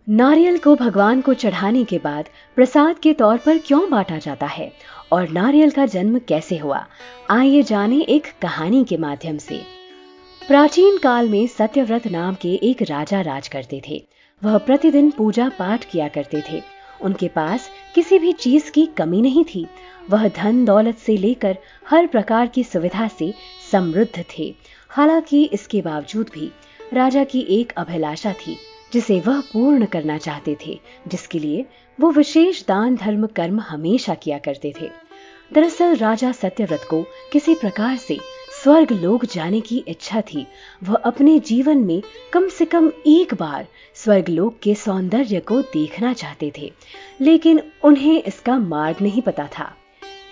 नारियल को भगवान को चढ़ाने के बाद प्रसाद के तौर पर क्यों बांटा जाता है और नारियल का जन्म कैसे हुआ, आइए जानें एक कहानी के माध्यम से। प्राचीन काल में सत्यव्रत नाम के एक राजा राज करते थे। वह प्रतिदिन पूजा पाठ किया करते थे। उनके पास किसी भी चीज की कमी नहीं थी। वह धन दौलत से लेकर हर प्रकार की सुविधा से समृद्ध थे। हालांकि इसके बावजूद भी राजा की एक अभिलाषा थी जिसे वह पूर्ण करना चाहते थे, जिसके लिए वो विशेष दान धर्म कर्म हमेशा किया करते थे। दरअसल राजा सत्यव्रत को किसी प्रकार से स्वर्ग लोक जाने की इच्छा थी। वह अपने जीवन में कम से कम एक बार स्वर्ग लोक के सौंदर्य को देखना चाहते थे, लेकिन उन्हें इसका मार्ग नहीं पता था।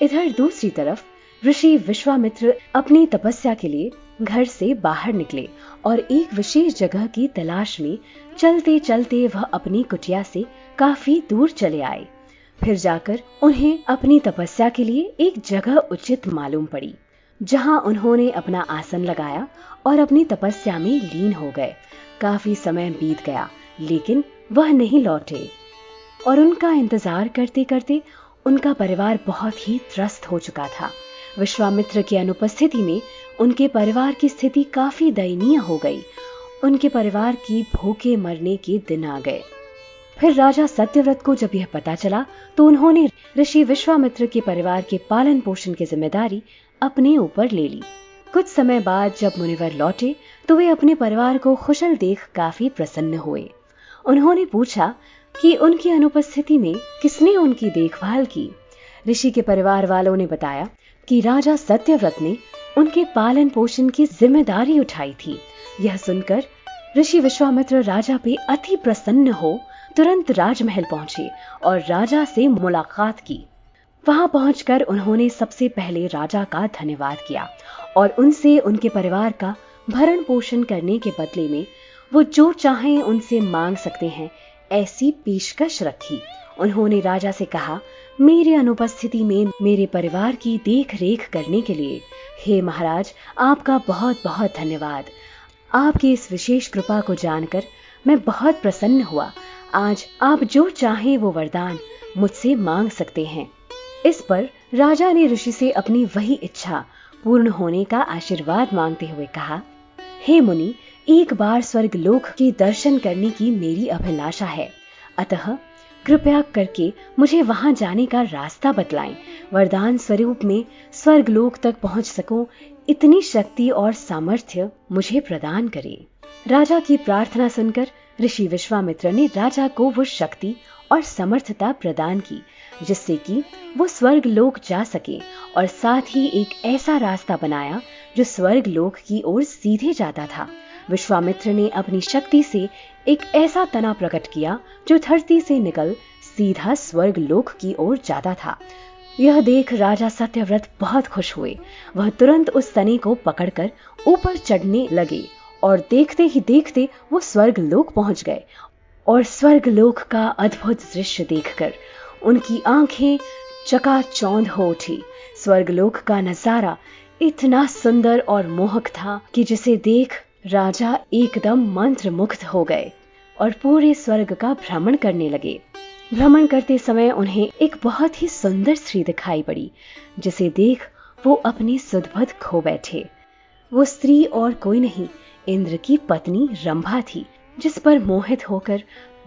इधर दूसरी तरफ ऋषि विश्वामित्र अपनी तपस्या के लिए घर से बाहर निकले और एक विशेष जगह की तलाश में चलते चलते वह अपनी कुटिया से काफी दूर चले आए। फिर जाकर उन्हें अपनी तपस्या के लिए एक जगह उचित मालूम पड़ी, जहां उन्होंने अपना आसन लगाया और अपनी तपस्या में लीन हो गए। काफी समय बीत गया, लेकिन वह नहीं लौटे और उनका इंतजार करते करते उनका परिवार बहुत ही त्रस्त हो चुका था। विश्वामित्र की अनुपस्थिति में उनके परिवार की स्थिति काफी दयनीय हो गई। उनके परिवार की भूखे मरने के दिन आ गए। फिर राजा सत्यव्रत को जब यह पता चला तो उन्होंने ऋषि विश्वामित्र के परिवार के पालन पोषण की जिम्मेदारी अपने ऊपर ले ली। कुछ समय बाद जब मुनिवर लौटे तो वे अपने परिवार को कुशल देख काफी प्रसन्न हुए। उन्होंने पूछा कि उनकी अनुपस्थिति में किसने उनकी देखभाल की। ऋषि के परिवार वालों ने बताया कि राजा सत्यव्रत ने उनके पालन पोषण की जिम्मेदारी उठाई थी। यह सुनकर ऋषि विश्वामित्र राजा पे अति प्रसन्न हो तुरंत राजमहल पहुंचे और राजा से मुलाकात की। वहां पहुंचकर उन्होंने सबसे पहले राजा का धन्यवाद किया और उनसे उनके परिवार का भरण पोषण करने के बदले में वो जो चाहें उनसे मांग सकते हैं, ऐसी पेशकश रखी। उन्होंने राजा से कहा, मेरी अनुपस्थिति में मेरे परिवार की देख रेख करने के लिए हे महाराज, आपका बहुत बहुत धन्यवाद। आपकी इस विशेष कृपा को जानकर मैं बहुत प्रसन्न हुआ। आज आप जो चाहें वो वरदान मुझसे मांग सकते हैं। इस पर राजा ने ऋषि से अपनी वही इच्छा पूर्ण होने का आशीर्वाद मांगते हुए कहा, हे मुनि, एक बार स्वर्ग लोक के दर्शन करने की मेरी अभिलाषा है, अतः कृपया करके मुझे वहां जाने का रास्ता बतलाएं। वरदान स्वरूप में स्वर्ग लोक तक पहुंच सकूं, इतनी शक्ति और सामर्थ्य मुझे प्रदान करें। राजा की प्रार्थना सुनकर ऋषि विश्वामित्र ने राजा को वो शक्ति और समर्थता प्रदान की जिससे कि वो स्वर्ग लोक जा सके, और साथ ही एक ऐसा रास्ता बनाया जो स्वर्ग लोक की ओर सीधे जाता था। विश्वामित्र ने अपनी शक्ति से एक ऐसा तना प्रकट किया जो धरती से निकल सीधा स्वर्ग लोक की ओर जाता था। यह देख राजा सत्यव्रत बहुत खुश हुए। वह तुरंत उस तने को पकड़कर ऊपर चढ़ने लगे और देखते ही देखते वो स्वर्ग लोक पहुंच गए। और स्वर्ग लोक का अद्भुत दृश्य देखकर उनकी आंखें चकाचौंध हो उठी। स्वर्ग लोक का नजारा इतना सुंदर और मोहक था कि जिसे देख राजा एकदम मंत्रमुग्ध हो गए और पूरे स्वर्ग का भ्रमण करने लगे। भ्रमण करते समय उन्हें एक बहुत ही सुंदर स्त्री दिखाई पड़ी, जिसे देख वो अपनी सुधबुध खो बैठे। वो स्त्री और कोई नहीं, इंद्र की पत्नी रंभा थी, जिस पर मोहित होकर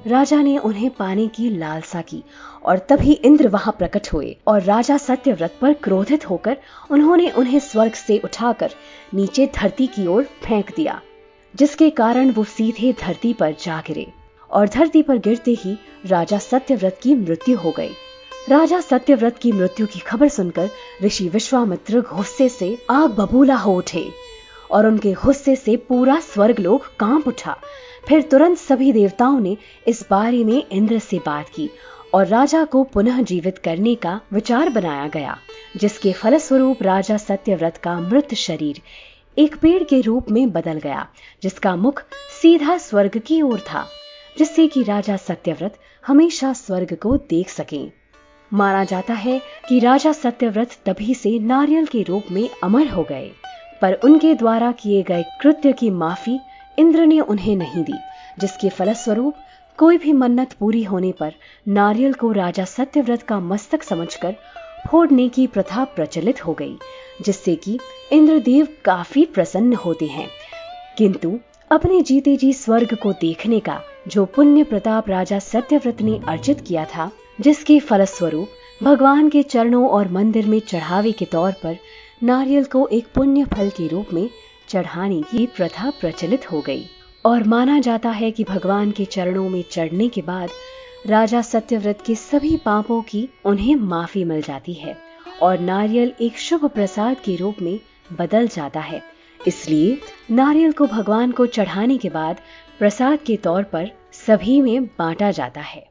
राजा ने उन्हें पाने की लालसा की। और तभी इंद्र वहां प्रकट हुए और राजा सत्यव्रत पर क्रोधित होकर उन्होंने उन्हें स्वर्ग से उठाकर नीचे धरती की ओर फेंक दिया, जिसके कारण वो सीधे धरती पर जा गिरे और धरती पर गिरते ही राजा सत्यव्रत की मृत्यु हो गई। राजा सत्यव्रत की मृत्यु की खबर सुनकर ऋषि विश्वामित्र गुस्से से आग बबूला हो उठे और उनके गुस्से से पूरा स्वर्गलोक कांप उठा। फिर तुरंत सभी देवताओं ने इस बारे में इंद्र से बात की और राजा को पुनः जीवित करने का विचार बनाया गया, जिसके फलस्वरूप राजा सत्यव्रत का मृत शरीर एक पेड़ के रूप में बदल गया, जिसका मुख सीधा स्वर्ग की ओर था, जिससे कि राजा सत्यव्रत हमेशा स्वर्ग को देख सकें। माना जाता है कि राजा सत्यव्रत तभी से नारियल के रूप में अमर हो गए, पर उनके द्वारा किए गए कृत्य की माफी इंद्र ने उन्हें नहीं दी, जिसके फलस्वरूप कोई भी मन्नत पूरी होने पर नारियल को राजा सत्यव्रत का मस्तक समझकर फोड़ने की प्रथा प्रचलित हो गई, जिससे कि इंद्रदेव काफी प्रसन्न होते हैं। किंतु अपने जीते जी स्वर्ग को देखने का जो पुण्य प्रताप राजा सत्यव्रत ने अर्जित किया था, जिसके फलस्वरूप भगवान के चरणों और मंदिर में चढ़ावे के तौर पर नारियल को एक पुण्य फल के रूप में चढ़ाने की प्रथा प्रचलित हो गई। और माना जाता है कि भगवान के चरणों में चढ़ने के बाद राजा सत्यव्रत के सभी पापों की उन्हें माफी मिल जाती है और नारियल एक शुभ प्रसाद के रूप में बदल जाता है। इसलिए नारियल को भगवान को चढ़ाने के बाद प्रसाद के तौर पर सभी में बांटा जाता है।